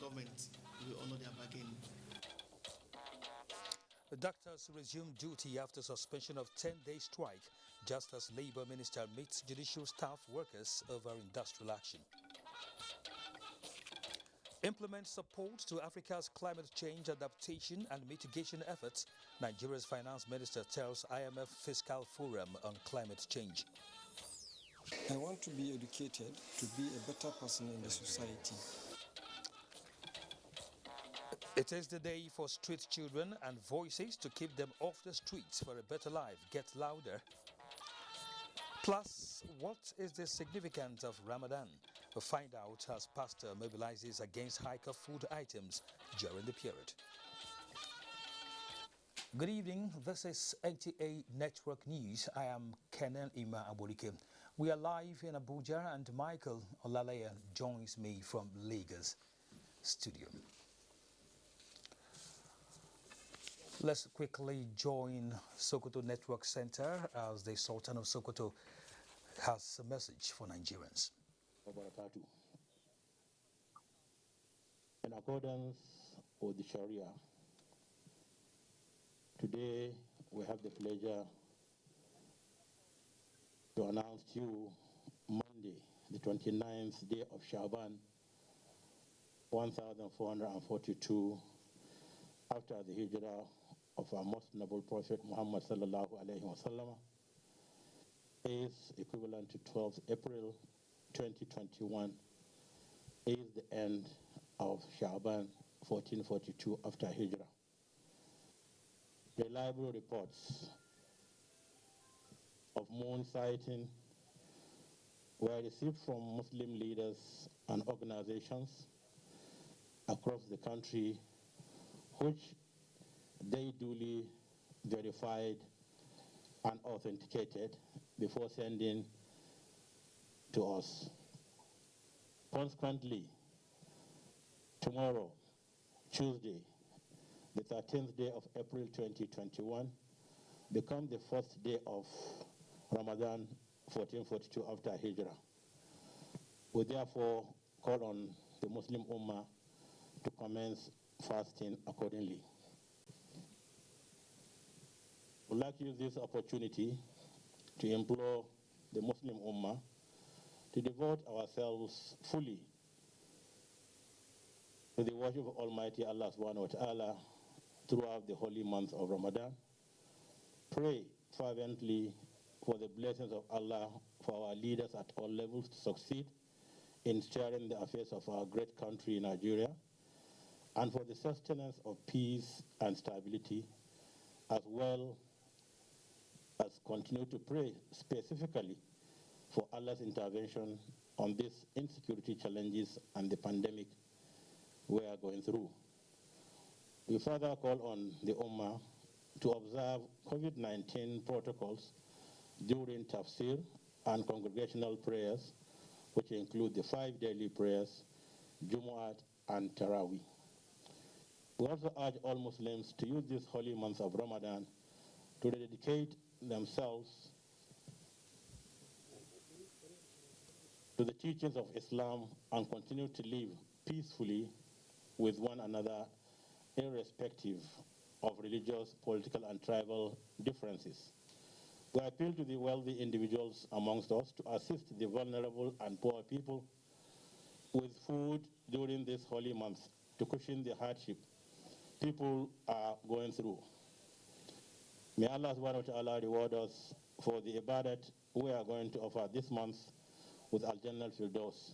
government will honor their bargain. The doctors resume duty after suspension of 10-day strike, just as Labour Minister meets judicial staff workers over industrial action. Implement support to Africa's climate change adaptation and mitigation efforts, Nigeria's finance minister tells IMF Fiscal Forum on climate change. I want to be educated to be a better person in the society. It is the day for street children and voices to keep them off the streets for a better life get louder. Plus, what is the significance of Ramadan? We'll find out as pastor mobilizes against hike of food items during the period. Good evening, this is NTA Network News. I am Kenan Ima Abolike. We are live in Abuja and Michael Olalaya joins me from Lagos studio. Let's quickly join Sokoto Network Center as the Sultan of Sokoto has a message for Nigerians. In accordance with the Sharia, today we have the pleasure to announce to you Monday, the 29th day of Shaban, 1442 after the hijrah of our most noble Prophet Muhammad sallallahu alaihi wasallam, is equivalent to 12th April 2021, is the end of Shaban 1442 after hijrah. Reliable reports of moon sighting were received from Muslim leaders and organizations across the country, which they duly verified and authenticated before sending to us. Consequently, tomorrow, Tuesday, the 13th day of April 2021, becomes the first day of Ramadan 1442 after Hijrah. We therefore call on the Muslim Ummah to commence fasting accordingly. I would like to use this opportunity to implore the Muslim Ummah to devote ourselves fully to the worship of Almighty Allah subhanahu wa ta'ala throughout the holy month of Ramadan. Pray fervently for the blessings of Allah for our leaders at all levels to succeed in steering the affairs of our great country, Nigeria, and for the sustenance of peace and stability, as well as continue to pray specifically for Allah's intervention on these insecurity challenges and the pandemic we are going through. We further call on the Ummah to observe COVID-19 protocols during tafsir and congregational prayers, which include the 5 daily prayers, Jumu'at and Taraweeh. We also urge all Muslims to use this holy month of Ramadan to dedicate themselves to the teachings of Islam and continue to live peacefully with one another, irrespective of religious, political, and tribal differences. We appeal to the wealthy individuals amongst us to assist the vulnerable and poor people with food during this holy month to cushion the hardship people are going through. May Allah subhanahu wa ta'ala reward us for the ibadat we are going to offer this month with Al-Jannah al-Firdaus.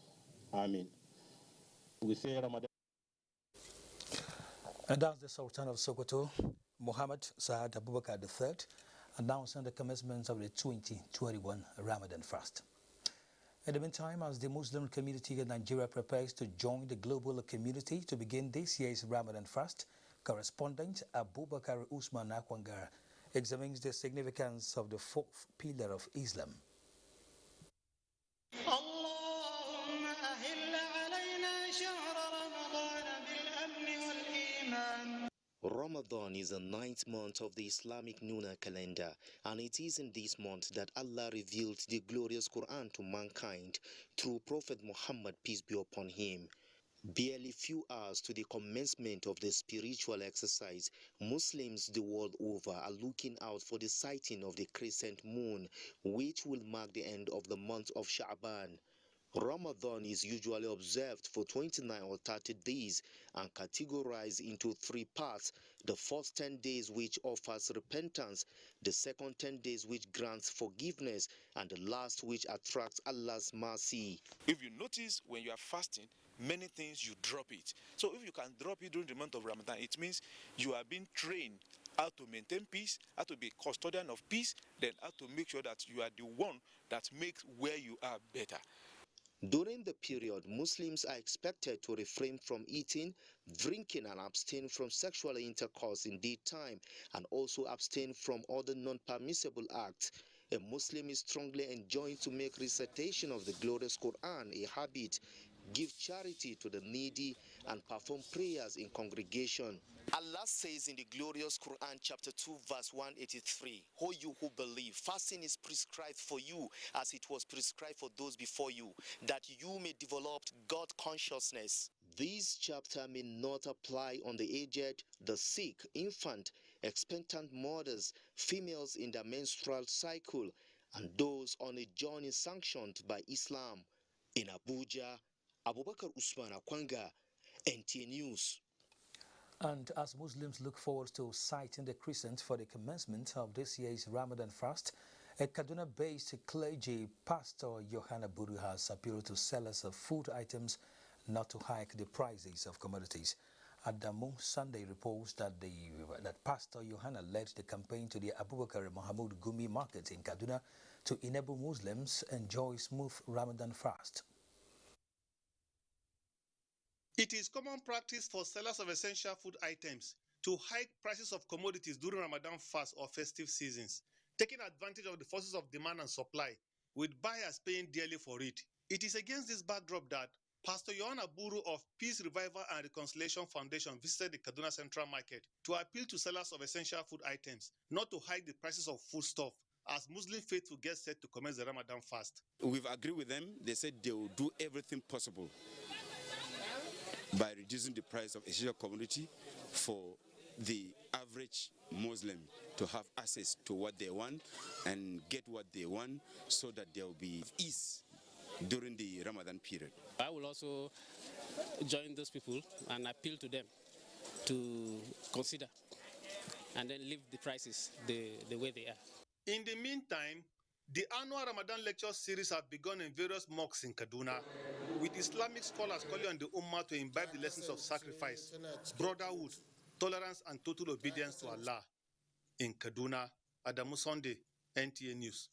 Ameen. We say Ramadan. And that's the Sultan of Sokoto, Muhammad Saad Abubakar III, announcing the commencement of the 2021 Ramadan fast. In the meantime, as the Muslim community in Nigeria prepares to join the global community to begin this year's Ramadan fast, correspondent Abubakar Usman Akwangar examines the significance of the fourth pillar of Islam. Ramadan is the 9th month of the Islamic lunar calendar, and it is in this month that Allah revealed the glorious Quran to mankind through Prophet Muhammad, peace be upon him. Barely few hours to the commencement of the spiritual exercise, Muslims the world over are looking out for the sighting of the crescent moon, which will mark the end of the month of Sha'ban. Ramadan is usually observed for 29 or 30 days and categorized into three parts. The first 10 days which offers repentance, the second 10 days which grants forgiveness, and the last which attracts Allah's mercy. If you notice when you are fasting, many things you drop it. So if you can drop it during the month of Ramadan, it means you are being trained how to maintain peace, how to be custodian of peace, then how to make sure that you are the one that makes where you are better. During the period, Muslims are expected to refrain from eating, drinking, and abstain from sexual intercourse in daytime, and also abstain from other non-permissible acts. A Muslim is strongly enjoined to make recitation of the glorious Quran a habit, give charity to the needy, and perform prayers in congregation. Allah says in the glorious Quran chapter 2 verse 183, "O you who believe, fasting is prescribed for you as it was prescribed for those before you, that you may develop God consciousness." This chapter may not apply on the aged, the sick, infant, expectant mothers, females in their menstrual cycle, and those on a journey sanctioned by Islam. In Abuja, Abubakar Usman Akwanga, NTA News. And as Muslims look forward to sighting the crescent for the commencement of this year's Ramadan fast, a Kaduna-based clergy, Pastor Yohana Buru, has appealed to sellers of food items not to hike the prices of commodities. Adamu Sunday reports that Pastor Yohana led the campaign to the Abubakar Mahmoud Gumi market in Kaduna to enable Muslims enjoy smooth Ramadan fast. It is common practice for sellers of essential food items to hike prices of commodities during Ramadan fast or festive seasons, taking advantage of the forces of demand and supply, with buyers paying dearly for it. It is against this backdrop that Pastor Yohana Buru of Peace Revival and Reconciliation Foundation visited the Kaduna Central Market to appeal to sellers of essential food items not to hike the prices of foodstuff as Muslim faithful get set to commence the Ramadan fast. We've agreed with them. They said they will do everything possible by reducing the price of essential commodity for the average Muslim to have access to what they want and get what they want, so that there will be ease during the Ramadan period. I will also join those people and appeal to them to consider and then leave the prices the way they are. In the meantime, the annual Ramadan lecture series have begun in various mosques in Kaduna, with Islamic scholars calling on the Ummah to imbibe the lessons of sacrifice, brotherhood, tolerance, and total obedience to Allah. In Kaduna, Adamu Sunday, NTA News.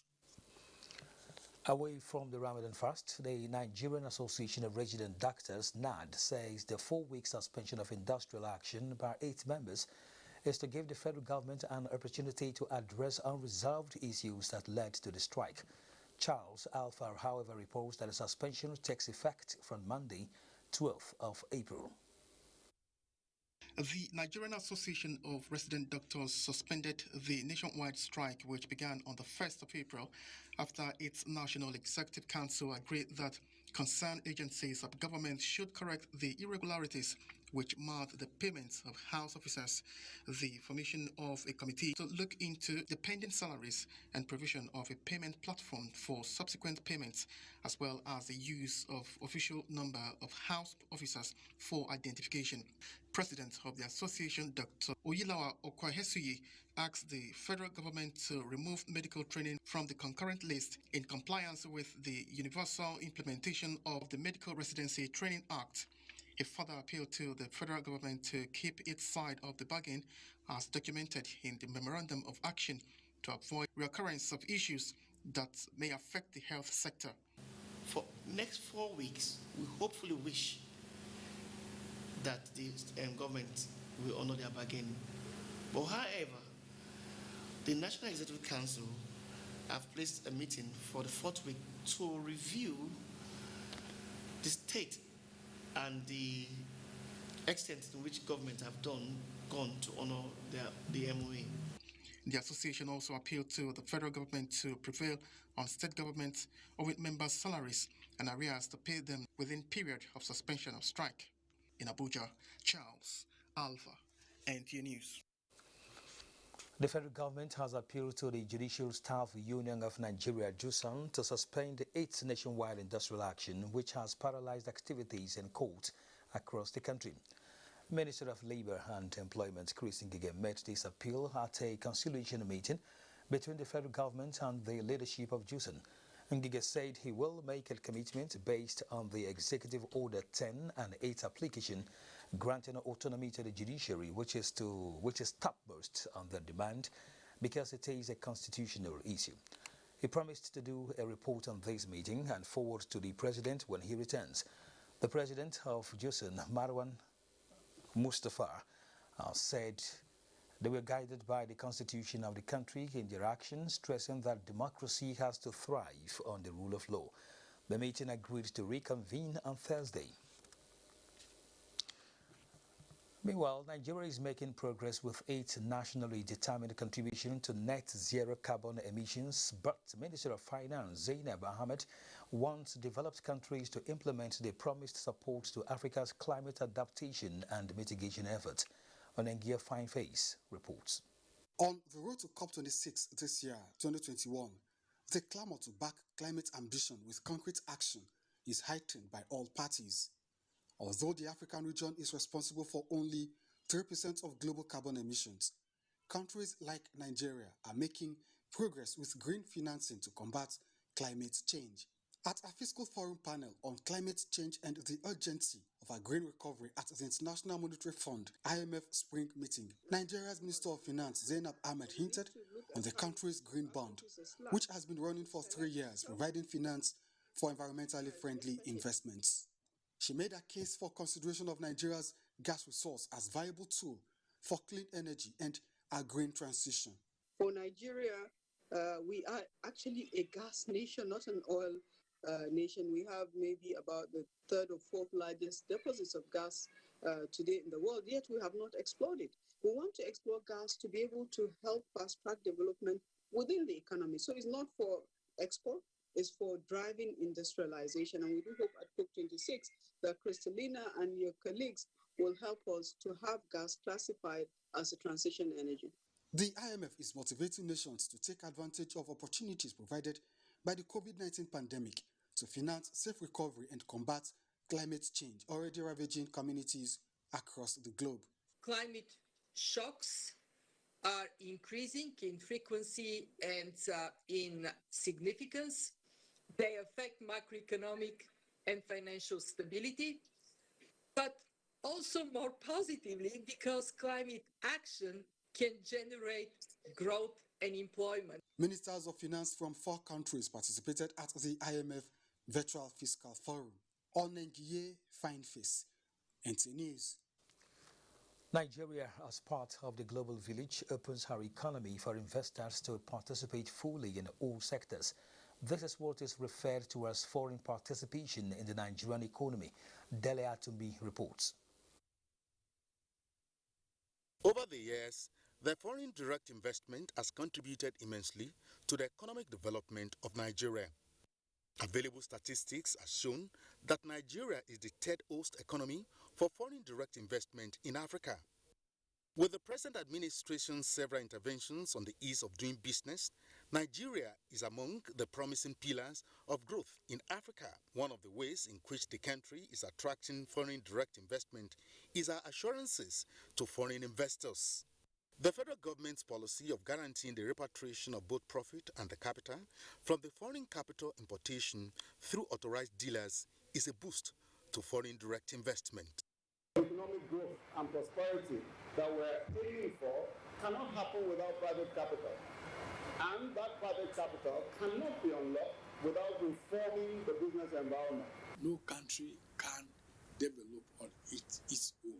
Away from the Ramadan fast, the Nigerian Association of Resident Doctors, NAD, says the 4-week suspension of industrial action by 8 members is to give the federal government an opportunity to address unresolved issues that led to the strike. Charles Alpha, however, reports that the suspension takes effect from Monday, 12th of April. The Nigerian Association of Resident Doctors suspended the nationwide strike, which began on the 1st of April, after its National Executive Council agreed that concerned agencies of government should correct the irregularities which marked the payments of House officers. The formation of a committee to look into the pending salaries and provision of a payment platform for subsequent payments, as well as the use of official number of House officers for identification. President of the association, Dr. Oyilawa Okwahesuyi, asked the federal government to remove medical training from the concurrent list in compliance with the Universal Implementation of the Medical Residency Training Act. A further appeal to the federal government to keep its side of the bargain, as documented in the Memorandum of Action, to avoid recurrence of issues that may affect the health sector. For next 4 weeks, we hopefully wish that the government will honor their bargain. But however, the National Executive Council have placed a meeting for the 4th week to review the state and the extent to which government have gone to honor the MOA. The association also appealed to the federal government to prevail on state governments or with members' salaries and arrears to pay them within period of suspension of strike. In Abuja, Charles Alpha, NTA News. The federal government has appealed to the Judicial Staff Union of Nigeria, JUSAN, to suspend its nationwide industrial action, which has paralyzed activities in courts across the country. Minister of Labour and Employment, Chris Ngige, made this appeal at a conciliation meeting between the federal government and the leadership of JUSAN. Ngige said he will make a commitment based on the Executive Order 10 and 8 application granting autonomy to the judiciary, which is topmost on their demand because it is a constitutional issue. He promised to do a report on this meeting and forward to the president when he returns. The president of JUSAN, Marwan Mustafa, said they were guided by the constitution of the country in their actions, stressing that democracy has to thrive on the rule of law. The meeting agreed to reconvene on Thursday. Meanwhile, Nigeria is making progress with its nationally determined contribution to net zero carbon emissions, but Minister of Finance Zainab Ahmed wants developed countries to implement the promised support to Africa's climate adaptation and mitigation efforts. Onengia Fineface reports. On the road to COP26 this year, 2021, the clamor to back climate ambition with concrete action is heightened by all parties. Although the African region is responsible for only 3% of global carbon emissions, countries like Nigeria are making progress with green financing to combat climate change. At a fiscal forum panel on climate change and the urgency of a green recovery at the International Monetary Fund (IMF) spring meeting, Nigeria's Minister of Finance Zainab Ahmed hinted on the country's green bond, which has been running for 3 years, providing finance for environmentally friendly investments. She made a case for consideration of Nigeria's gas resource as viable tool for clean energy and a green transition. For Nigeria, we are actually a gas nation, not an oil nation. We have maybe about the third or fourth largest deposits of gas today in the world, yet we have not explored it. We want to explore gas to be able to help fast-track development within the economy. So it's not for export, it's for driving industrialization. And we do hope at COP26 that Kristalina and your colleagues will help us to have gas classified as a transition energy. The IMF is motivating nations to take advantage of opportunities provided by the COVID-19 pandemic to finance safe recovery and combat climate change already ravaging communities across the globe. Climate shocks are increasing in frequency and in significance. They affect macroeconomic and financial stability, but also more positively because climate action can generate growth and employment. Ministers of Finance from 4 countries participated at the IMF Virtual Fiscal Forum. Onengie Fineface, NTA News. Nigeria, as part of the global village, opens her economy for investors to participate fully in all sectors. This is what is referred to as foreign participation in the Nigerian economy. Dele Atumbi reports. Over the years, the foreign direct investment has contributed immensely to the economic development of Nigeria. Available statistics have shown that Nigeria is the third host economy for foreign direct investment in Africa. With the present administration's several interventions on the ease of doing business, Nigeria is among the promising pillars of growth in Africa. One of the ways in which the country is attracting foreign direct investment is our assurances to foreign investors. The federal government's policy of guaranteeing the repatriation of both profit and the capital from the foreign capital importation through authorized dealers is a boost to foreign direct investment. Economic growth and prosperity that we're aiming for cannot happen without private capital. And that private capital cannot be unlocked without reforming the business environment. No country can develop on its own.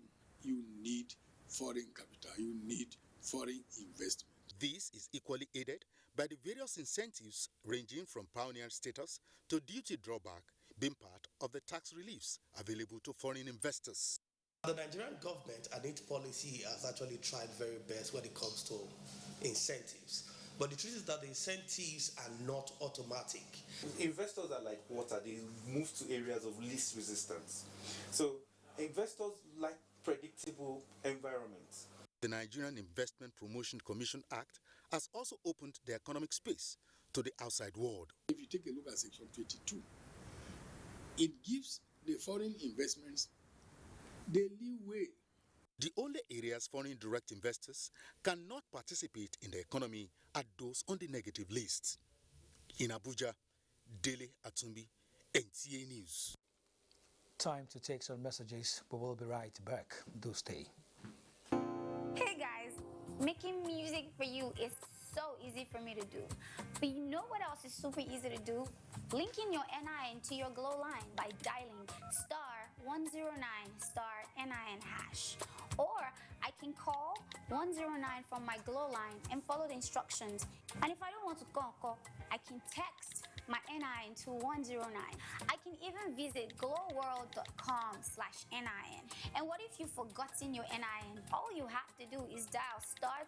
You need foreign capital. You need foreign investment. This is equally aided by the various incentives ranging from pioneer status to duty drawback being part of the tax reliefs available to foreign investors. The Nigerian government and its policy has actually tried very best when it comes to incentives. But the truth is that the incentives are not automatic. Investors are like water. They move to areas of least resistance. So Investors like predictable environments. The Nigerian Investment Promotion Commission Act has also opened the economic space to the outside world. If you take a look at Section 22, it gives the foreign investments the leeway. The only areas foreign direct investors cannot participate in the economy are those on the negative list. In Abuja, Dele Atumbi, NTA News. Time to take some messages, but we'll be right back. Do stay. Hey guys, making music for you is so easy for me to do. But you know what else is super easy to do? Linking your NIN to your Glow line by dialing *109*NIN hash. Or I can call 109 from my Glow line and follow the instructions. And if I don't want to call, I can text my NIN to 109. I can even visit glowworld.com/NIN. And what if you've forgotten your NIN? All you have to do is dial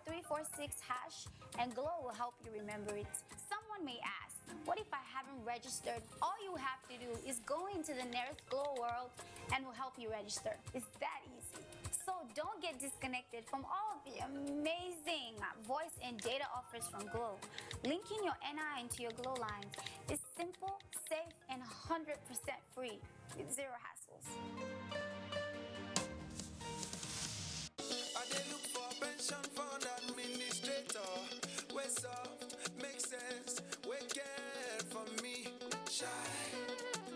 *346# and Glow will help you remember it. Someone may ask, what if I haven't registered? All you have to do is go into the nearest Glow World and we'll help you register. It's that easy. So don't get disconnected from all of the amazing voice and data offers from Glow. Linking your NIN to your Glow lines is simple, safe, and 100% free with zero hassles. I did look for pension fund administrator. We're soft, make sense, we care for me. Shy.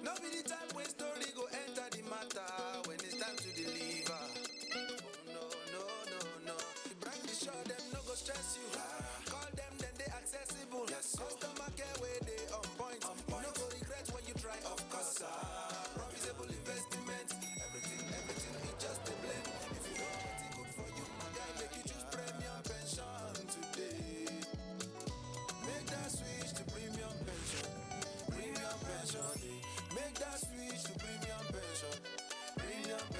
No be the type when story go enter the matter when it's time to deliver. No. The brand is sure them no go stress you. Call them then they accessible. Yes, customer care where they on point. No go regret when you try, of course. Profitable investment. Everything is just a blend. If you want what's good for you, my guy, make you choose premium pension today. Make that switch to premium pension. Premium pension day. Make that switch to premium pension.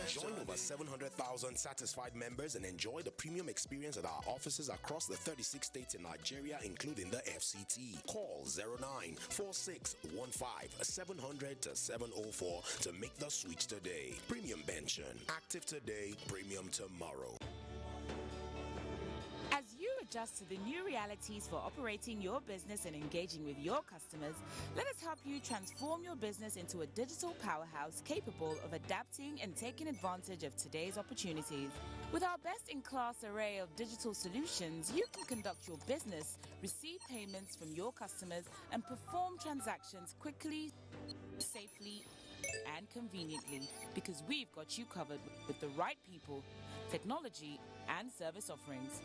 Join over 700,000 satisfied members and enjoy the premium experience at our offices across the 36 states in Nigeria, including the FCT. Call 094615-700-704 to make the switch today. Premium pension. Active today, premium tomorrow. As you adjust to the new realities for operating your business and engaging with your customers, let us help you transform your business into a digital powerhouse capable of adapting and taking advantage of today's opportunities. With our best-in-class array of digital solutions, you can conduct your business, receive payments from your customers, and perform transactions quickly, safely, and conveniently, because we've got you covered with the right people, technology, and service offerings.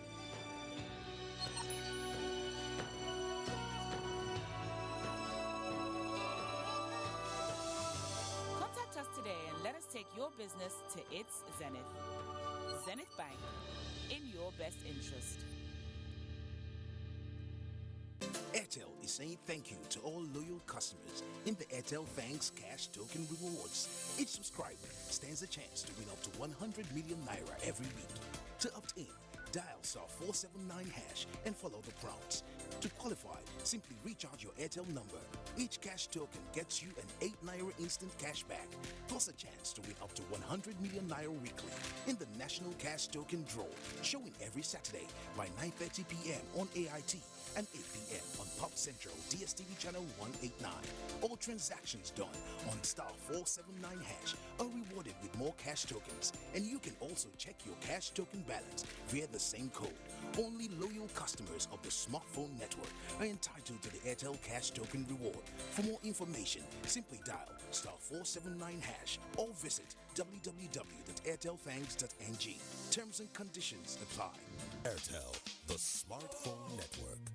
Contact us today and let us take your business to its zenith. Zenith Bank, in your best interest. Airtel is saying thank you to all loyal customers in the Airtel Thanks Cash Token Rewards. Each subscriber stands a chance to win up to 100 million naira every week. To opt in, dial *479# and follow the prompts. To qualify, simply recharge your Airtel number. Each cash token gets you an 8 naira instant cash back, plus a chance to win up to 100 million naira weekly in the National Cash Token Draw, showing every Saturday by 9:30 p.m. on AIT and 8 p.m. on Pop Central DSTV channel 189. All transactions done on *479# are rewarded with more cash tokens, and you can also check your cash token balance via the same code. Only loyal customers of the smartphone network are entitled to the Airtel Cash Token Reward. For more information, simply dial *479# or visit www.airtelthanks.ng. Terms and conditions apply. Airtel, the smartphone network.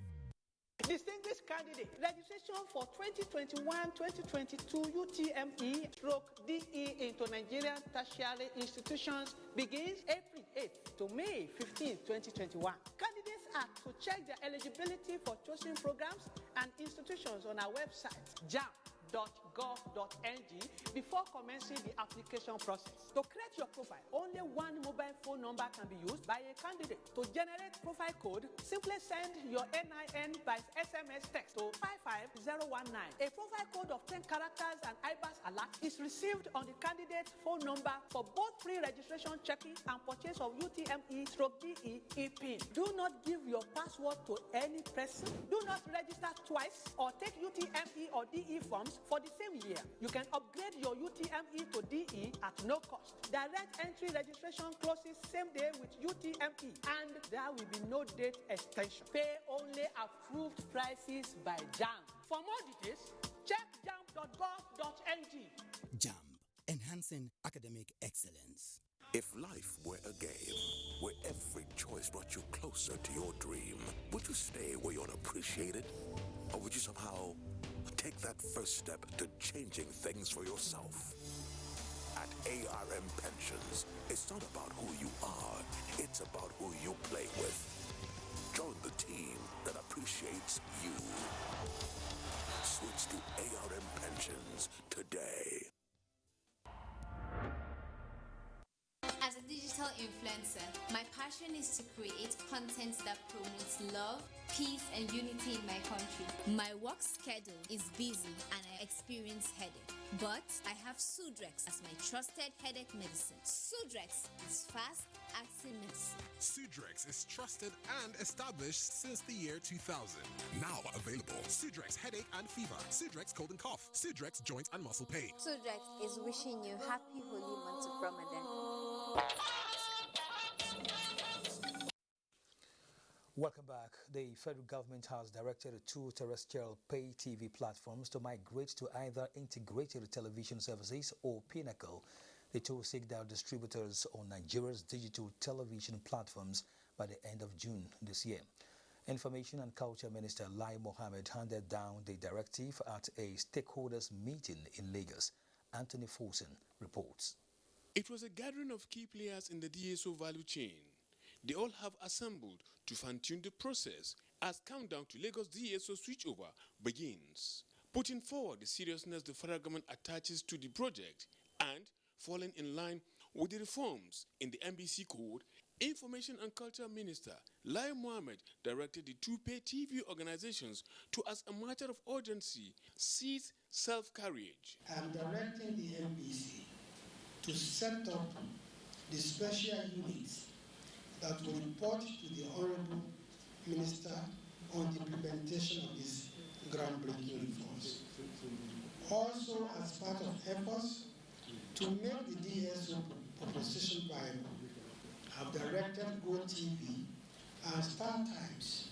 Distinguished candidate, registration for 2021-2022 UTME/DE into Nigerian tertiary institutions begins April 8th to May 15, 2021. Candidates are to check their eligibility for chosen programs and institutions on our website, jam.de. jam.gov.ng before commencing the application process. To create your profile, only one mobile phone number can be used by a candidate. To generate profile code, simply send your NIN by SMS text to 55019. A profile code of 10 characters and IBAS alert is received on the candidate's phone number for both pre-registration checking and purchase of UTME/DE e-PIN. Do not give your password to any person. Do not register twice or take UTME or DE forms for the same year. You can upgrade your UTME to DE at no cost. Direct entry registration closes same day with UTME, and there will be no date extension. Pay only approved prices by JAM. For more details, check jam.gov.ng. JAM, enhancing academic excellence. If life were a game where every choice brought you closer to your dream, would you stay where you're unappreciated? Or would you somehow take that first step to changing things for yourself? At ARM Pensions, it's not about who you are, it's about who you play with. Join the team that appreciates you. Switch to ARM Pensions today. As a digital influencer, my passion is to create content that promotes love, peace, and unity in my country. My work schedule is busy and I experience headache. But I have Sudrex as my trusted headache medicine. Sudrex is fast-acting medicine. Sudrex is trusted and established since the year 2000. Now available. Sudrex headache and fever. Sudrex cold and cough. Sudrex joint and muscle pain. Sudrex is wishing you happy holy month of Ramadan. Welcome back. The federal government has directed 2 terrestrial pay TV platforms to migrate to either integrated television services or Pinnacle. The 2 seek their distributors on Nigeria's digital television platforms by the end of June this year. Information and Culture Minister Lai Mohammed handed down the directive at a stakeholders meeting in Lagos. Anthony Folson reports. It was a gathering of key players in the DSO value chain. They all have assembled to fine-tune the process as countdown to Lagos DSO switchover begins, putting forward the seriousness the federal government attaches to the project and falling in line with the reforms in the NBC Code. Information and Culture Minister Lai Mohammed directed the 2 pay TV organizations to, as a matter of urgency, cease self-carriage. I'm directing the NBC to set up the special units that will report to the Honorable Minister on the implementation of these groundbreaking reforms. Also, as part of efforts to make the DSO proposition viable, I've directed GoTV and StarTimes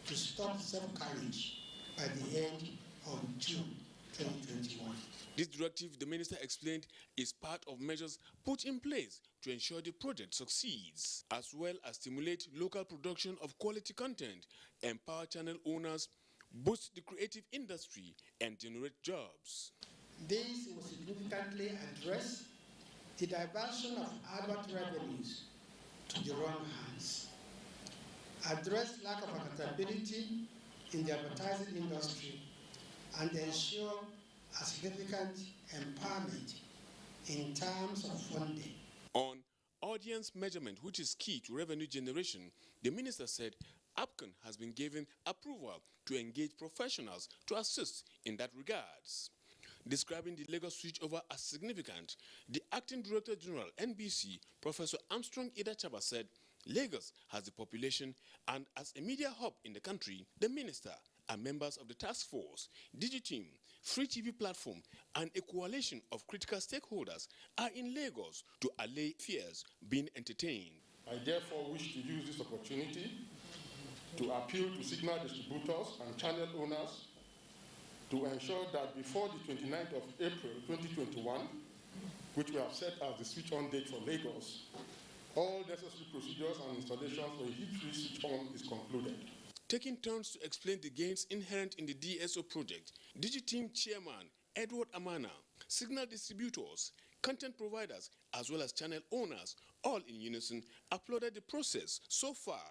to stop self-carriage by the end of June 2021. This directive, the minister explained, is part of measures put in place to ensure the project succeeds, as well as stimulate local production of quality content, empower channel owners, boost the creative industry, and generate jobs. This will significantly address the diversion of advert revenues to the wrong hands, address lack of accountability in the advertising industry, and ensure a significant empowerment in terms of funding. On audience measurement, which is key to revenue generation, the minister said APCON has been given approval to engage professionals to assist in that regards. Describing the Lagos switchover as significant, the Acting Director General, NBC, Professor Armstrong Idachaba, said Lagos has the population, and as a media hub in the country, the minister and members of the task force, DigiTeam, Free TV platform, and a coalition of critical stakeholders are in Lagos to allay fears being entertained. I therefore wish to use this opportunity to appeal to signal distributors and channel owners to ensure that before the 29th of April 2021, which we have set as the switch-on date for Lagos, all necessary procedures and installations for a heat-free switch-on is concluded. Taking turns to explain the gains inherent in the DSO project, DigiTeam Chairman Edward Amana, signal distributors, content providers, as well as channel owners, all in unison, applauded the process so far,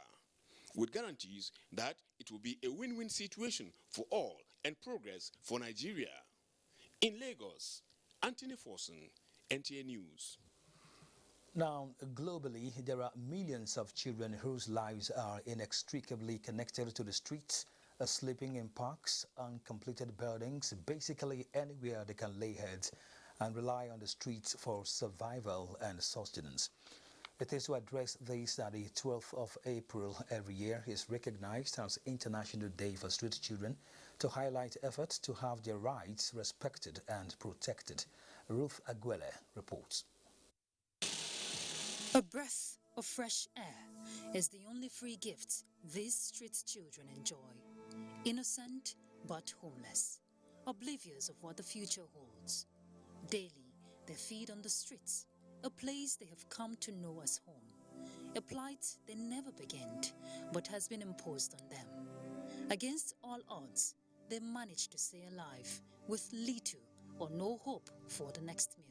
with guarantees that it will be a win-win situation for all and progress for Nigeria. In Lagos, Anthony Forson, NTA News. Now, globally, there are millions of children whose lives are inextricably connected to the streets, sleeping in parks, uncompleted buildings, basically anywhere they can lay heads, and rely on the streets for survival and sustenance. It is to address this that the 12th of April every year is recognized as International Day for Street Children to highlight efforts to have their rights respected and protected. Ruth Aguele reports. A breath of fresh air is the only free gift these street children enjoy. Innocent but homeless, oblivious of what the future holds. Daily, they feed on the streets, a place they have come to know as home. A plight they never began, but has been imposed on them. Against all odds, they manage to stay alive with little or no hope for the next meal.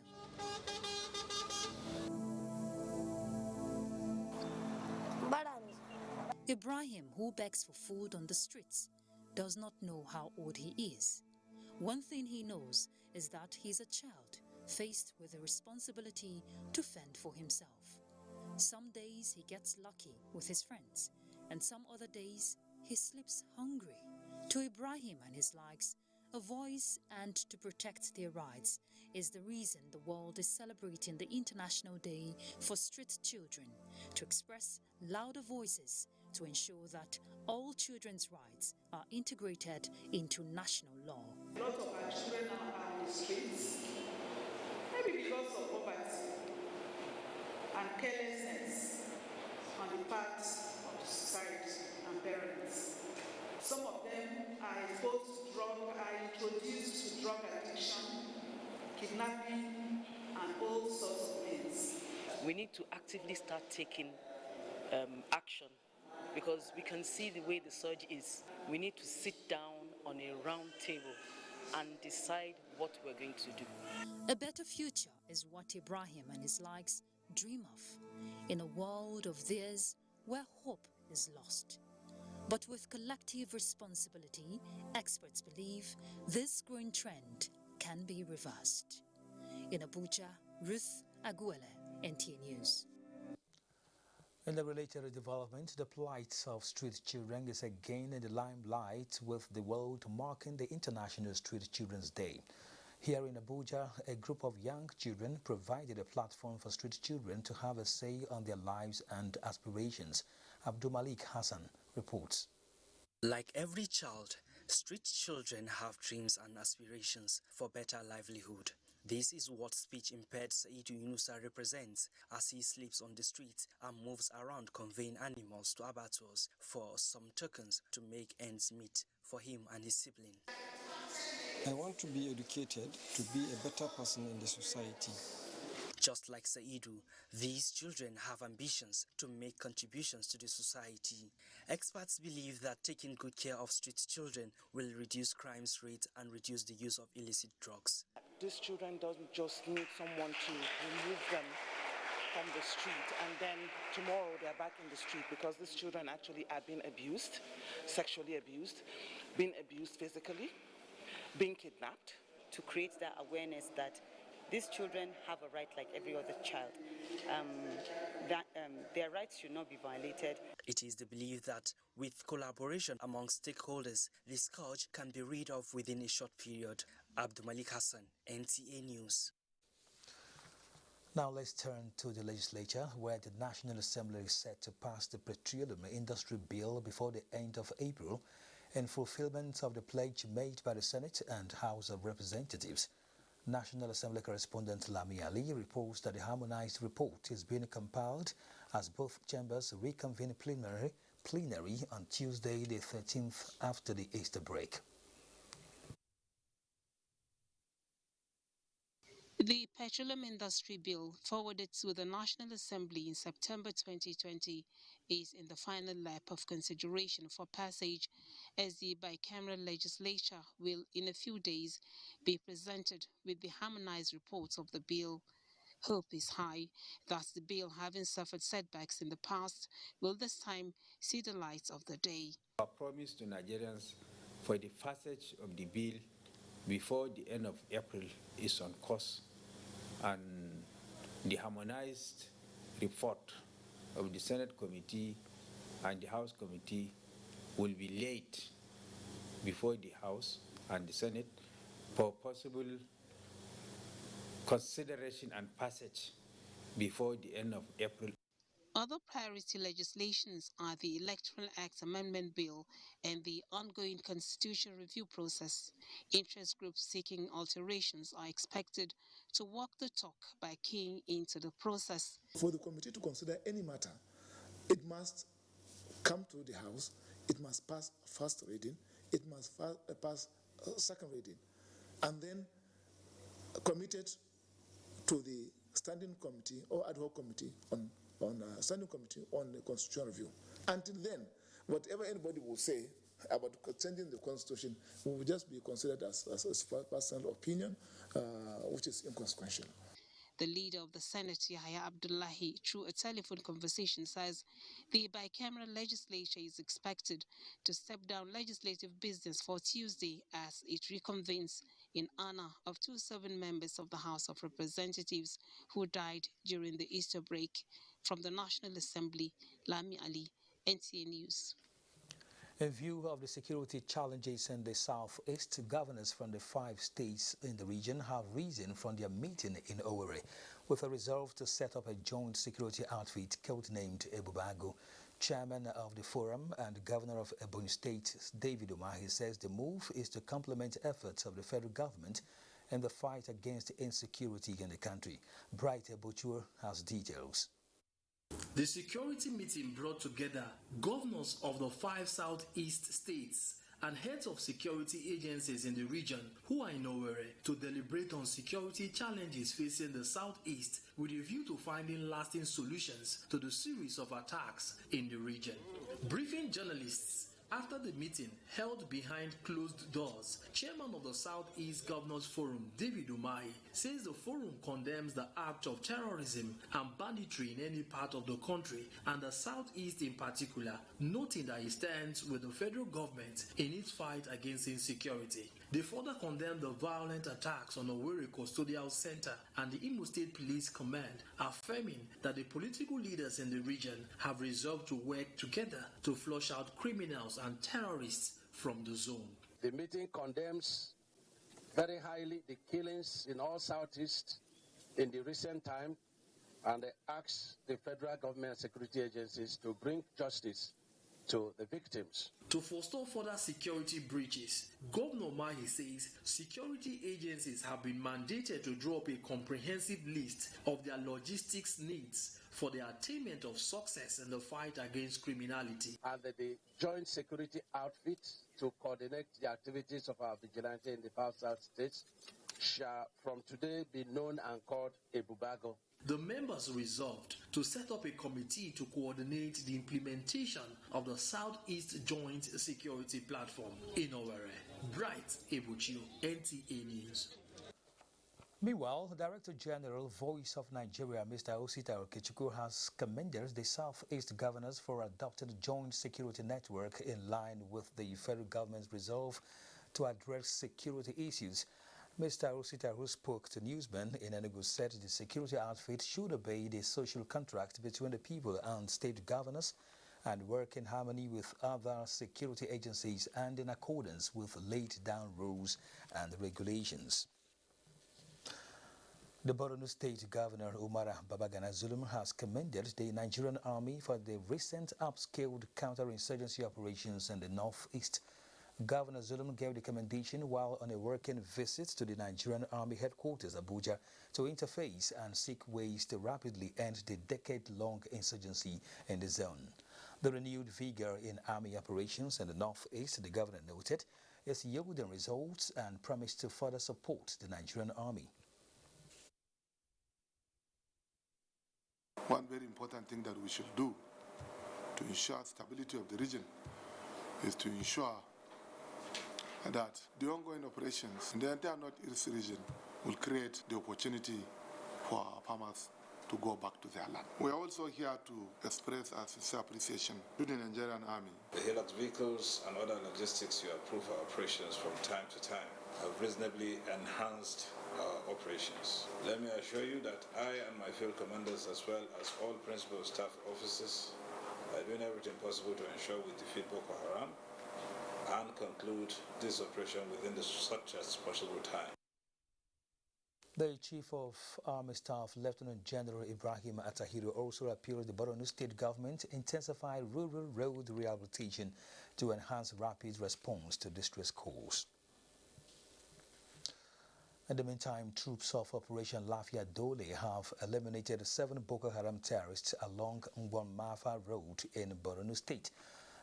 Ibrahim, who begs for food on the streets, does not know how old he is. One thing he knows is that he's a child faced with the responsibility to fend for himself. Some days he gets lucky with his friends, and some other days he sleeps hungry. To Ibrahim and his likes, a voice and to protect their rights is the reason the world is celebrating the International Day for Street Children, to express louder voices to ensure that all children's rights are integrated into national law. A lot of our children are on the streets, maybe because of poverty and carelessness on the part of the society and parents. Some of them are introduced to drug addiction, kidnapping, and all sorts of things. We need to actively start taking action, because we can see the way the surge is. We need to sit down on a round table and decide what we're going to do. A better future is what Ibrahim and his likes dream of, in a world of theirs where hope is lost. But with collective responsibility, experts believe this growing trend can be reversed. In Abuja, Ruth Aguele, NTA News. In a related development, the plight of street children is again in the limelight, with the world marking the International Street Children's Day. Here in Abuja, a group of young children provided a platform for street children to have a say on their lives and aspirations. Abdulmalik Hassan reports. Like every child, street children have dreams and aspirations for better livelihood. This is what speech-impaired Saidu Yunusa represents as he sleeps on the streets and moves around conveying animals to abattoirs for some tokens to make ends meet for him and his sibling. I want to be educated to be a better person in the society. Just like Saidu, these children have ambitions to make contributions to the society. Experts believe that taking good care of street children will reduce crime rates and reduce the use of illicit drugs. These children don't just need someone to remove them from the street and then tomorrow they're back in the street, because these children actually are being abused, sexually abused, being abused physically, being kidnapped. To create that awareness that these children have a right like every other child, their rights should not be violated. It is the belief that with collaboration among stakeholders, the scourge can be rid of within a short period. Abdulmalik Hassan, NTA News. Now let's turn to the legislature, where the National Assembly is set to pass the Petroleum Industry Bill before the end of April in fulfillment of the pledge made by the Senate and House of Representatives. National Assembly correspondent Lami Ali reports that the harmonized report is being compiled as both chambers reconvene plenary on Tuesday the 13th after the Easter break. The Petroleum Industry Bill, forwarded to the National Assembly in September 2020, is in the final lap of consideration for passage, as the bicameral legislature will, in a few days, be presented with the harmonized reports of the bill. Hope is high that the bill, having suffered setbacks in the past, will this time see the light of the day. Our promise to Nigerians for the passage of the bill before the end of April is on course, and the harmonized report of the Senate Committee and the House Committee will be laid before the House and the Senate for possible consideration and passage before the end of April. Other priority legislations are the Electoral Act Amendment Bill and the ongoing constitution review process. Interest groups seeking alterations are expected to walk the talk by keying into the process. For the committee to consider any matter, it must come to the House, it must pass first reading, it must pass second reading, and then committed to the standing committee or ad hoc committee on standing committee on the constitutional review. Until then, whatever anybody will say about changing the constitution will just be considered as personal opinion, which is inconsequential. The leader of the Senate, Yahya Abdullahi, through a telephone conversation, says the bicameral legislature is expected to step down legislative business for Tuesday as it reconvenes in honor of 2 serving members of the House of Representatives who died during the Easter break. From the National Assembly, Lami Ali, NTA News. In view of the security challenges in the southeast, governors from the 5 states in the region have risen from their meeting in Owerri with a resolve to set up a joint security outfit codenamed Ebubago. Chairman of the forum and Governor of Ebonyi State, David Umahi, says the move is to complement efforts of the federal government in the fight against insecurity in the country. Bright Ebochur has details. The security meeting brought together governors of the 5 southeast states and heads of security agencies in the region who are in Owerri to deliberate on security challenges facing the southeast with a view to finding lasting solutions to the series of attacks in the region. Briefing journalists after the meeting held behind closed doors, Chairman of the Southeast Governors Forum, David Umahi, says the forum condemns the act of terrorism and banditry in any part of the country and the Southeast in particular, noting that he stands with the federal government in its fight against insecurity. They further condemned the violent attacks on Owerri Custodial Center and the Imo State Police Command, affirming that the political leaders in the region have resolved to work together to flush out criminals and terrorists from the zone. The meeting condemns very highly the killings in all Southeast in the recent time and asks the federal government and security agencies to bring justice to the victims. To forestall further security breaches, Governor Mahi says security agencies have been mandated to draw up a comprehensive list of their logistics needs for the attainment of success in the fight against criminality. And the joint security outfit to coordinate the activities of our vigilante in the 5 South states shall from today be known and called Ebubago. The members resolved to set up a committee to coordinate the implementation of the Southeast Joint Security Platform in Owerri. Bright Ebochio, NTA News. Meanwhile, Director General, Voice of Nigeria, Mr. Osita Okechukwu, has commended the Southeast governors for adopting a joint security network in line with the federal government's resolve to address security issues. Mr. Osita, who spoke to newsmen in Enugu, said the security outfit should obey the social contract between the people and state governors and work in harmony with other security agencies and in accordance with laid-down rules and regulations. The Borno State Governor Umara Babagana Zulum has commended the Nigerian Army for the recent upscaled counterinsurgency operations in the northeast. Governor Zulum gave the commendation while on a working visit to the Nigerian Army headquarters, Abuja, to interface and seek ways to rapidly end the decade-long insurgency in the zone. The renewed vigor in Army operations in the northeast, the governor noted, is yielding results and promised to further support the Nigerian Army. One very important thing that we should do to ensure stability of the region is to ensure that the ongoing operations in the entire northeast region will create the opportunity for our farmers to go back to their land. We are also here to express our sincere appreciation to the Nigerian Army. The Hilux vehicles and other logistics you approve our operations from time to time. have reasonably enhanced our operations. Let me assure you that I and my field commanders, as well as all principal staff officers, are doing everything possible to ensure we defeat Boko Haram and conclude this operation within the shortest possible time. The Chief of Army Staff, Lieutenant General Ibrahim Atahiru, also appealed to the Borno State government to intensify rural road rehabilitation to enhance rapid response to distress calls. In the meantime, troops of Operation Lafia Dole have eliminated 7 Boko Haram terrorists along Ngwamafa Road in Borno State.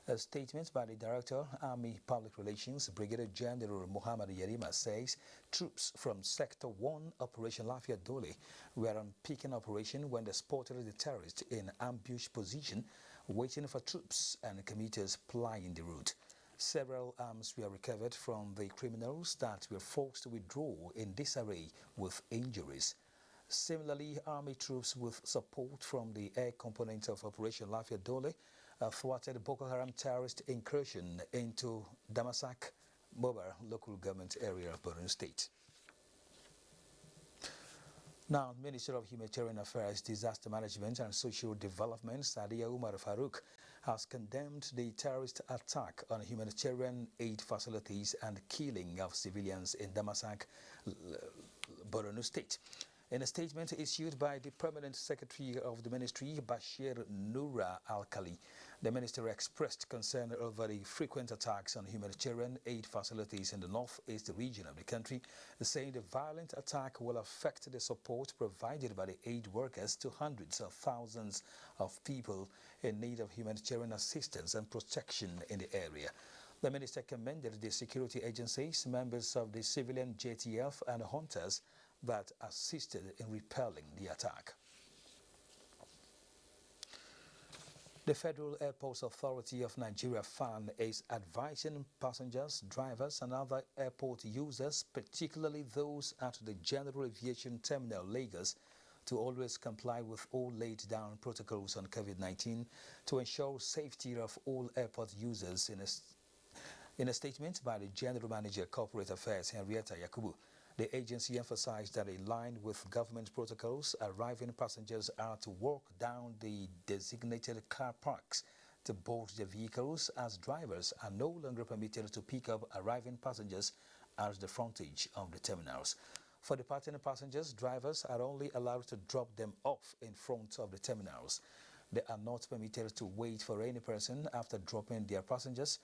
A statement by the Director, Army Public Relations, Brigadier General Muhammad Yerima, says troops from Sector 1, Operation Lafia Dole, were on picking operation when they spotted the terrorists in ambush position, waiting for troops and commuters plying the route. Several arms were recovered from the criminals that were forced to withdraw in disarray with injuries. Similarly, Army troops with support from the air component of Operation Lafia Dole thwarted Boko Haram terrorist incursion into Damasak, Mobar local government area of Borno State. Now, Minister of Humanitarian Affairs, Disaster Management and Social Development, Sadia Umar Farouk, has condemned the terrorist attack on humanitarian aid facilities and killing of civilians in Damasak, Borno State. In a statement issued by the Permanent Secretary of the Ministry, Bashir Noura Al-Khali, the minister expressed concern over the frequent attacks on humanitarian aid facilities in the northeast region of the country, saying the violent attack will affect the support provided by the aid workers to hundreds of thousands of people in need of humanitarian assistance and protection in the area. The minister commended the security agencies, members of the civilian JTF and hunters that assisted in repelling the attack. The Federal Airports Authority of Nigeria (FAN) is advising passengers, drivers and other airport users, particularly those at the General Aviation Terminal Lagos, to always comply with all laid down protocols on COVID-19 to ensure safety of all airport users. In a statement by the General Manager Corporate Affairs, Henrietta Yakubu, the agency emphasized that in line with government protocols, arriving passengers are to walk down the designated car parks to board their vehicles, as drivers are no longer permitted to pick up arriving passengers at the frontage of the terminals. For departing passengers, drivers are only allowed to drop them off in front of the terminals. They are not permitted to wait for any person after dropping their passengers,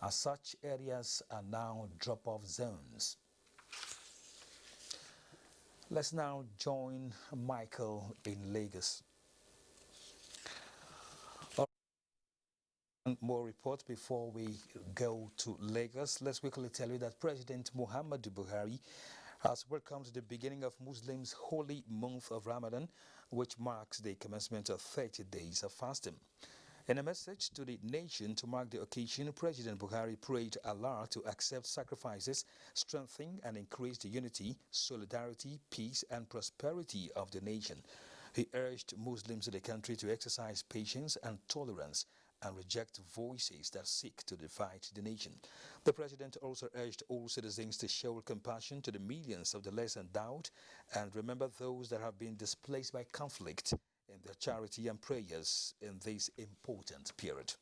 as such areas are now drop-off zones. Let's now join Michael in Lagos. One more report before we go to Lagos. Let's quickly tell you that President Muhammadu Buhari has welcomed the beginning of Muslims' holy month of Ramadan, which marks the commencement of 30 days of fasting. In a message to the nation to mark the occasion, President Buhari prayed Allah to accept sacrifices, strengthen and increase the unity, solidarity, peace and prosperity of the nation. He urged Muslims in the country to exercise patience and tolerance and reject voices that seek to divide the nation. The president also urged all citizens to show compassion to the millions of the less endowed and remember those that have been displaced by conflict in their charity and prayers in this important period.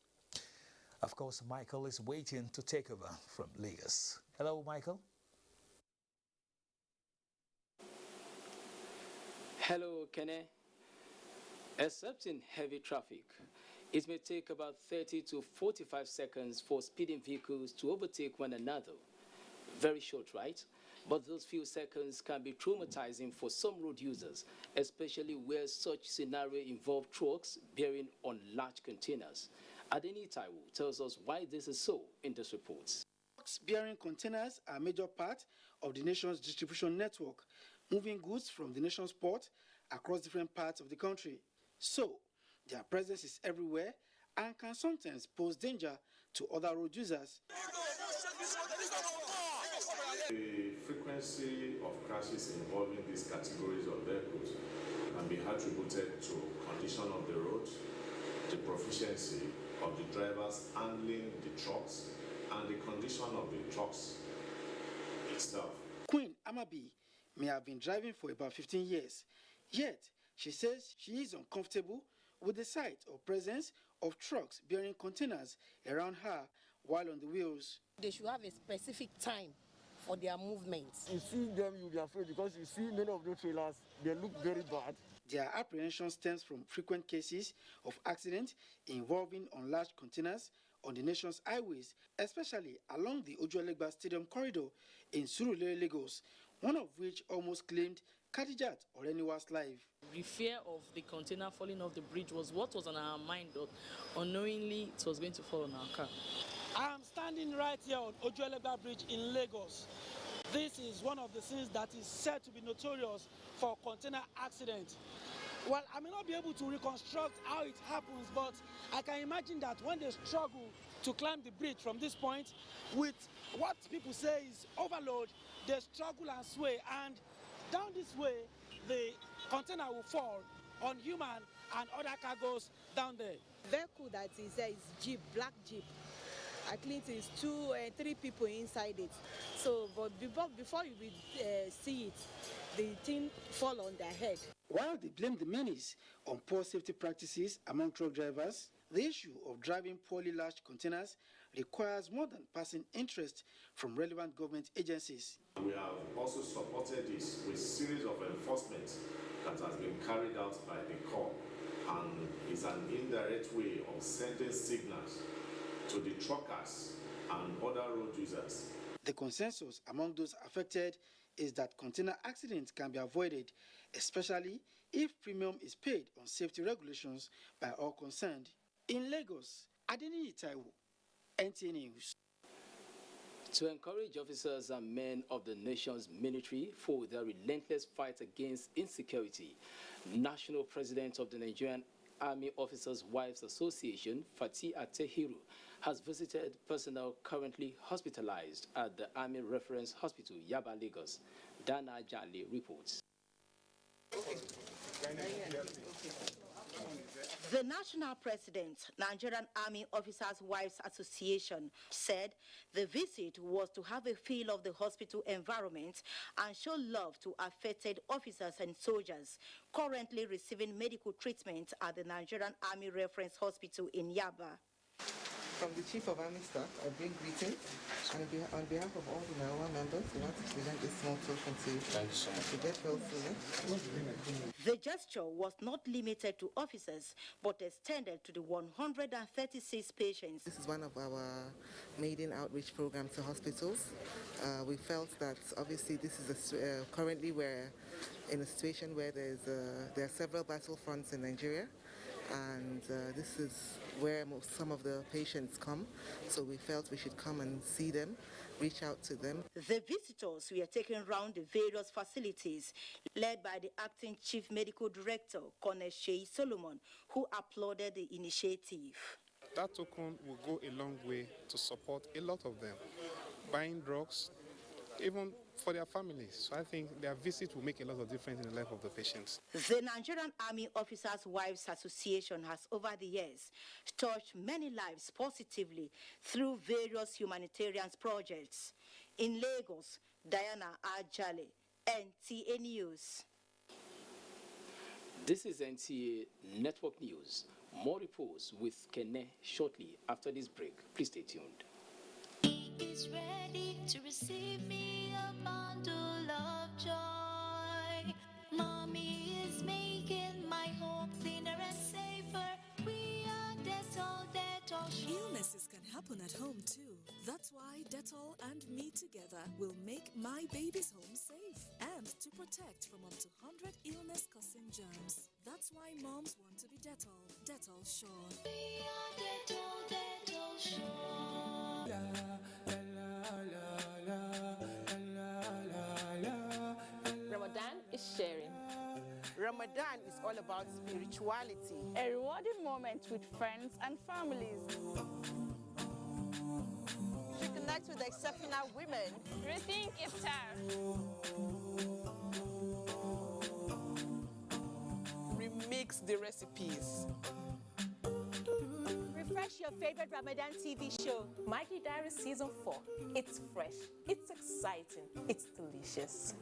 Of course, Michael is waiting to take over from Lagos. Hello, Michael. Hello, Kene. Except in heavy traffic, it may take about 30 to 45 seconds for speeding vehicles to overtake one another. Very short, right? But those few seconds can be traumatizing for some road users, especially where such scenario involve trucks bearing on large containers. Adeni Taiwo tells us why this is so in this report. Trucks bearing containers are a major part of the nation's distribution network, moving goods from the nation's port across different parts of the country. So, their presence is everywhere and can sometimes pose danger to other road users. The frequency of crashes involving these categories of vehicles can be attributed to condition of the road, the proficiency of the drivers handling the trucks, and the condition of the trucks myself. Queen Amabi may have been driving for about 15 years, yet she says she is uncomfortable with the sight or presence of trucks bearing containers around her while on the wheels. They should have a specific time for their movements. You see them, you'll be afraid because you see many of those trailers, they look very bad. Their apprehension stems from frequent cases of accidents involving unlatched containers on the nation's highways, especially along the Ojuelegba Stadium corridor in Surulere, Lagos, one of which almost claimed Khadijat Oreniwa's life. The fear of the container falling off the bridge was what was on our mind, but unknowingly it was going to fall on our car. I am standing right here on Ojuelegba Bridge in Lagos. This is one of the scenes that is said to be notorious for container accidents. Well, I may not be able to reconstruct how it happens, but I can imagine that when they struggle to climb the bridge from this point, with what people say is overload, they struggle and sway, and down this way, the container will fall on human and other cargoes down there. Vehicle that is there is Jeep, black Jeep. At least it's 2 and 3 people inside it. So, but before you will see it, the thing fall on their head. While they blame the menace on poor safety practices among truck drivers, the issue of driving poorly latched containers requires more than passing interest from relevant government agencies. We have also supported this with a series of enforcement that has been carried out by the Corps, and is an indirect way of sending signals to the truckers and other road users. The consensus among those affected is that container accidents can be avoided, especially if premium is paid on safety regulations by all concerned. In Lagos, Adeniyi Taiwo, NTA News. To encourage officers and men of the nation's military for their relentless fight against insecurity, National President of the Nigerian Army Officers' Wives Association, Fatih Atehiru, has visited personnel currently hospitalized at the Army Reference Hospital, Yaba, Lagos. Dana Jale reports. The National President, Nigerian Army Officers' Wives Association, said the visit was to have a feel of the hospital environment and show love to affected officers and soldiers currently receiving medical treatment at the Nigerian Army Reference Hospital in Yaba. From the Chief of Army Staff, I bring greetings, and on behalf of all the NAWA members, we want to present this small token to you. Thank you so much. To get well sooner. The gesture was not limited to officers, but extended to the 136 patients. This is one of our maiden outreach programs to hospitals. We felt that obviously this is currently we're in a situation where there are several battle fronts in Nigeria, and this is where some of the patients come, so we felt we should come and see them, reach out to them. The visitors were taken around the various facilities, led by the acting Chief Medical Director, Colonel Sheyi Solomon, who applauded the initiative. That token will go a long way to support a lot of them, buying drugs, even for their families. So I think their visit will make a lot of difference in the life of the patients. The Nigerian Army Officers' Wives Association has over the years touched many lives positively through various humanitarian projects. In Lagos, Diana Ajale, NTA News. This is NTA Network News. More reports with Kene shortly after this break. Please stay tuned. Is ready to receive me a bundle of joy. Mommy is making my home cleaner and safer. We are Dettol Sure. Illnesses can happen at home too. That's why Dettol and me together will make my baby's home safe and to protect from up to 100 illness-causing germs. That's why moms want to be Dettol. Dettol Sure. We are Dettol Sure. Ramadan is sharing. Ramadan is all about spirituality. A rewarding moment with friends and families. To connect with exceptional women. Rethink iftar. Remix the recipes. refresh your favorite Ramadan TV show. Mikey Diaries Season 4. It's fresh, it's exciting, it's delicious.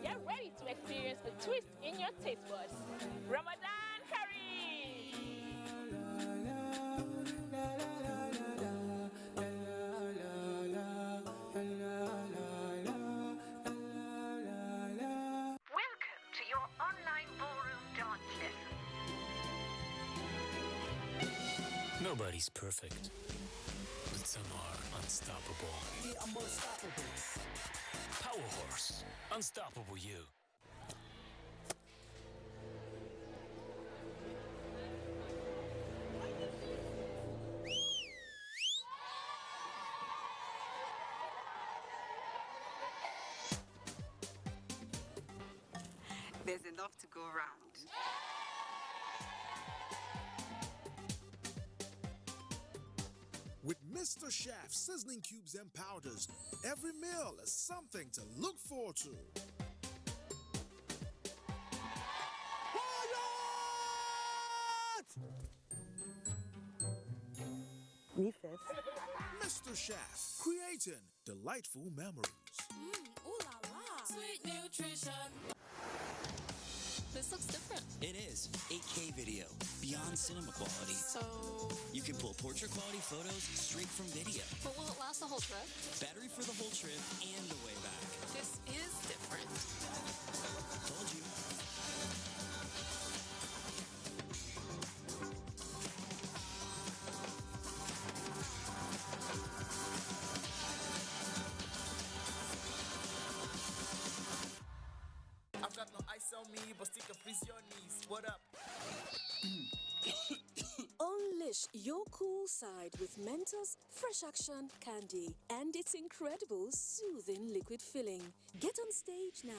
Get ready to experience a twist in your taste buds. Ramadan curry! Welcome to your online ballroom dance lesson. Nobody's perfect, but some are unstoppable. Yeah, I'm unstoppable. Power Horse, unstoppable you. There's enough to go around. With Mr. Chef seasoning cubes and powders, every meal is something to look forward to. Me first. Mr. Chef, creating delightful memories. Ooh la la. Sweet nutrition. This looks different. It is. 8K video, beyond cinema quality. So, you can pull portrait quality photos straight from video. but will it last the whole trip? Battery for the whole trip and the way back. This is different. Told you. I've got no ice on me, but still can freeze your knees. What up? Unleash your cool side with Mentos Fresh Action Candy and its incredible soothing liquid filling. Get on stage now.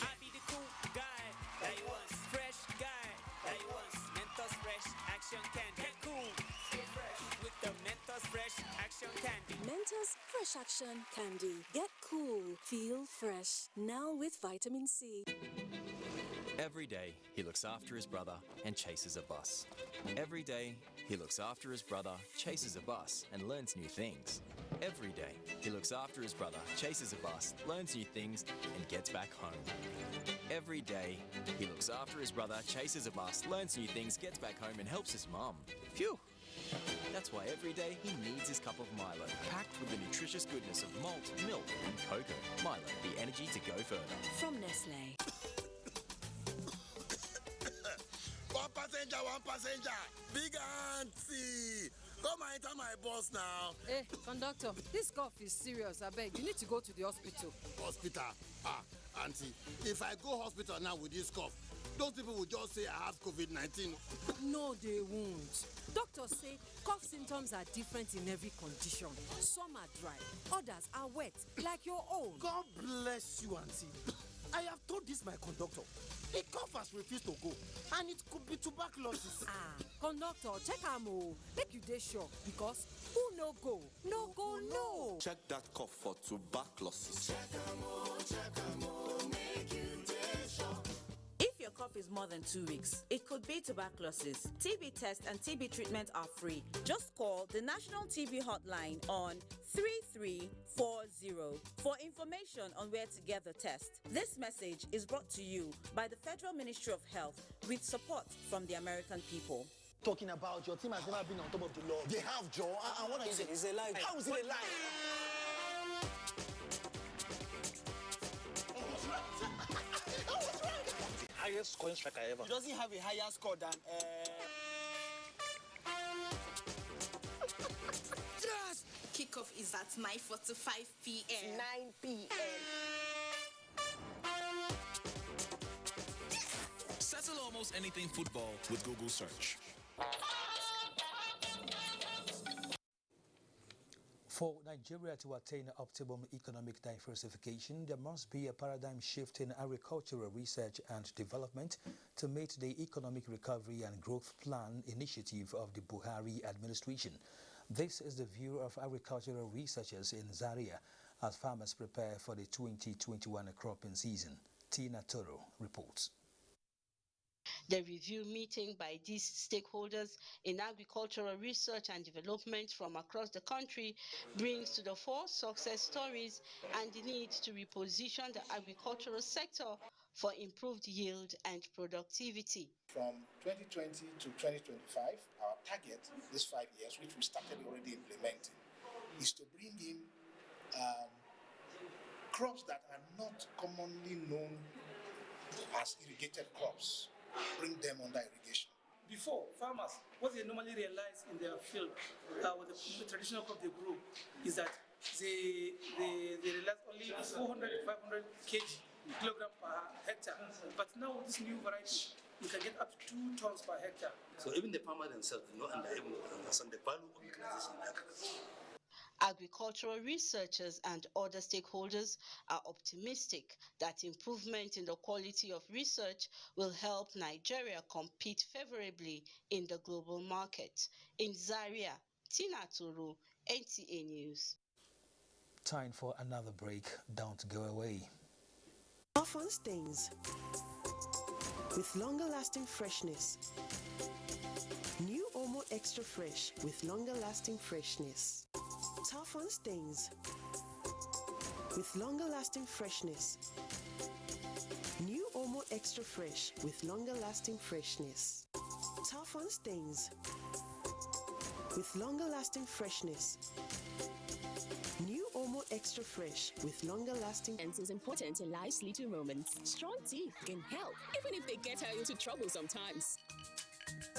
I be the cool guy that you want, fresh guy that you want. Mentos Fresh Action Candy. Get cool, stay fresh with the Mentos Fresh Action Candy. Mentos Fresh Action Candy. Get cool, feel fresh. Now with vitamin C. Every day, he looks after his brother and chases a bus. Every day, he looks after his brother, chases a bus, and learns new things. Every day, he looks after his brother, chases a bus, learns new things, and gets back home. Every day, he looks after his brother, chases a bus, learns new things, gets back home, and helps his mum. Phew! That's why every day he needs his cup of Milo, packed with the nutritious goodness of malt, milk, and cocoa. Milo, the energy to go further. From Nestle. One passenger. Big auntie. Come and enter my bus now. Hey, conductor, this cough is serious. I beg, you need to go to the hospital. Hospital? Ah, auntie, if I go hospital now with this cough, those people will just say I have COVID-19. No, they won't. Doctors say cough symptoms are different in every condition. Some are dry, others are wet, like your own. God bless you, auntie. I have told this my conductor. The cough has refused to go, and it could be tuberculosis. Ah, conductor, check am o. Make you dey sure, because who no go, no go, no. Check that cough for tuberculosis. Make you dey sure. If your cough is more than 2 weeks, it could be tuberculosis. TB tests and TB treatment are free. Just call the National TB Hotline on 3340 for information on where to get the test. This message is brought to you by the Federal Ministry of Health with support from the American people. Talking about your team has never been on top of the law. They have, Joe. And what are you saying? It's a lie. How is it a lie? Highest scoring striker ever. He doesn't have a higher score than. Yes! Kickoff is at 9:45 p.m. 9 p.m. Settle almost anything football with Google search. For Nigeria to attain optimum economic diversification, there must be a paradigm shift in agricultural research and development to meet the Economic Recovery and Growth Plan initiative of the Buhari administration. This is the view of agricultural researchers in Zaria as farmers prepare for the 2021 cropping season. Tina Toro reports. The review meeting by these stakeholders in agricultural research and development from across the country brings to the fore success stories and the need to reposition the agricultural sector for improved yield and productivity. From 2020 to 2025, our target this 5 years, which we started already implementing, is to bring in crops that are not commonly known as irrigated crops. Bring them under irrigation. Before, farmers, what they normally realize in their field with the traditional crop they grow is that they realize only 400 to 500 kilogram per hectare. But now with this new variety, you can get up to 2 tons per hectare. So even the farmer themselves do not understand the value of mechanization in agriculture. Agricultural researchers and other stakeholders are optimistic that improvement in the quality of research will help Nigeria compete favorably in the global market. In Zaria, Tina Turu, NTA News. Time for another break. Don't go away. Tough-on stains with longer-lasting freshness. New Omo Extra Fresh with longer-lasting freshness. Tough-on stains with longer-lasting freshness. New Omo Extra Fresh with longer-lasting freshness. Tough-on stains with longer-lasting freshness. New Omo Extra Fresh with longer-lasting. Is important in life's little moments. Strong teeth can help, even if they get her into trouble sometimes.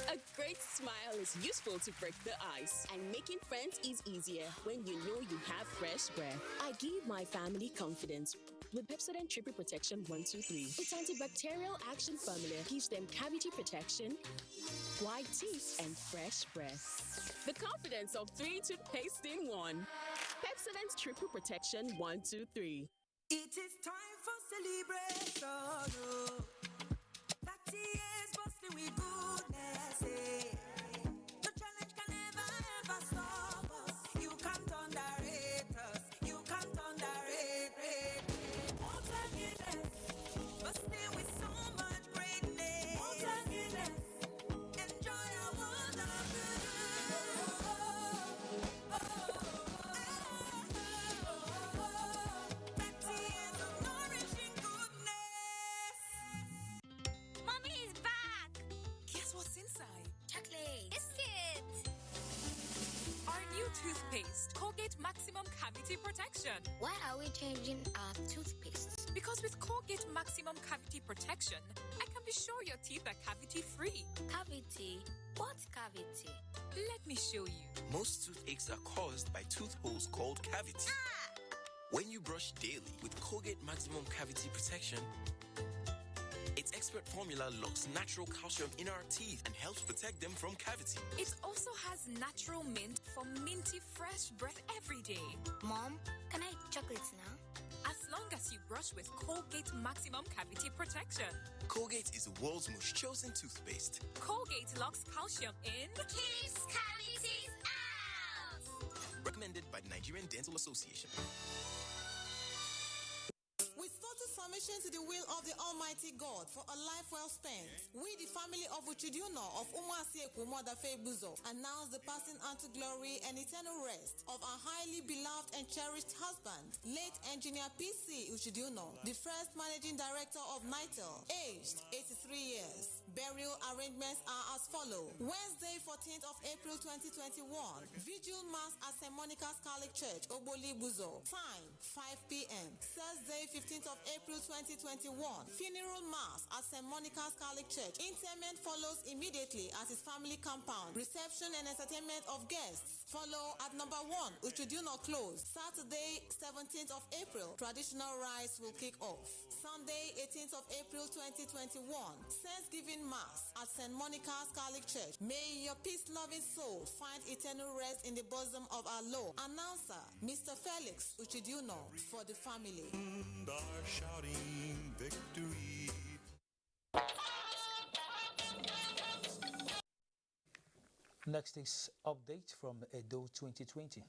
A great smile is useful to break the ice, and making friends is easier when you know you have fresh breath. I give my family confidence with Pepsodent Triple Protection 123. Its antibacterial action formula gives them cavity protection, white teeth, and fresh breath. The confidence of 3 toothpaste in 1. Pepsodent Triple Protection 123. It is time for celebration. Oh. 30 years bustling with goodness. Eh. No challenge can ever stop us. You can't underrate us. You can't underrate. But still with so much greatness. Enjoy our world of toothpaste, Colgate Maximum Cavity Protection. Why are we changing our toothpaste? Because with Colgate Maximum Cavity Protection, I can be sure your teeth are cavity-free. Cavity? What cavity? Let me show you. Most toothaches are caused by tooth holes called cavities. When you brush daily with Colgate Maximum Cavity Protection, its expert formula locks natural calcium in our teeth and helps protect them from cavity. It also has natural mint for minty fresh breath every day. Mom, can I eat chocolates now? As long as you brush with Colgate Maximum Cavity Protection. Colgate is the world's most chosen toothpaste. Colgate locks calcium in. Keeps cavities out! Recommended by the Nigerian Dental Association. With total submission to the will of the Almighty God for a life well spent, we, the family of Uchuduno of Umuasieku Modafe Buzo, announce the passing unto glory and eternal rest of our highly beloved and cherished husband, late Engineer P.C. Uchuduno, the first managing director of NITEL, aged 83 years. Burial arrangements are as follow. Wednesday, 14th of April 2021, Vigil Mass at St. Monica's Catholic Church, Oboli Buzo. Time, 5 p.m. Thursday, 15th of April 2021, Funeral Mass at St. Monica's Catholic Church. Interment follows immediately at his family compound. Reception and entertainment of guests follow at number 1, Uchuduno Close. Saturday, 17th of April, traditional rites will kick off. Sunday, 18th of April 2021, Thanksgiving Mass at St. Monica's Catholic Church. May your peace-loving soul find eternal rest in the bosom of our Lord. Announcer, Mr. Felix Uchuduno, for the family. And are shouting victory. Next is update from Edo 2020.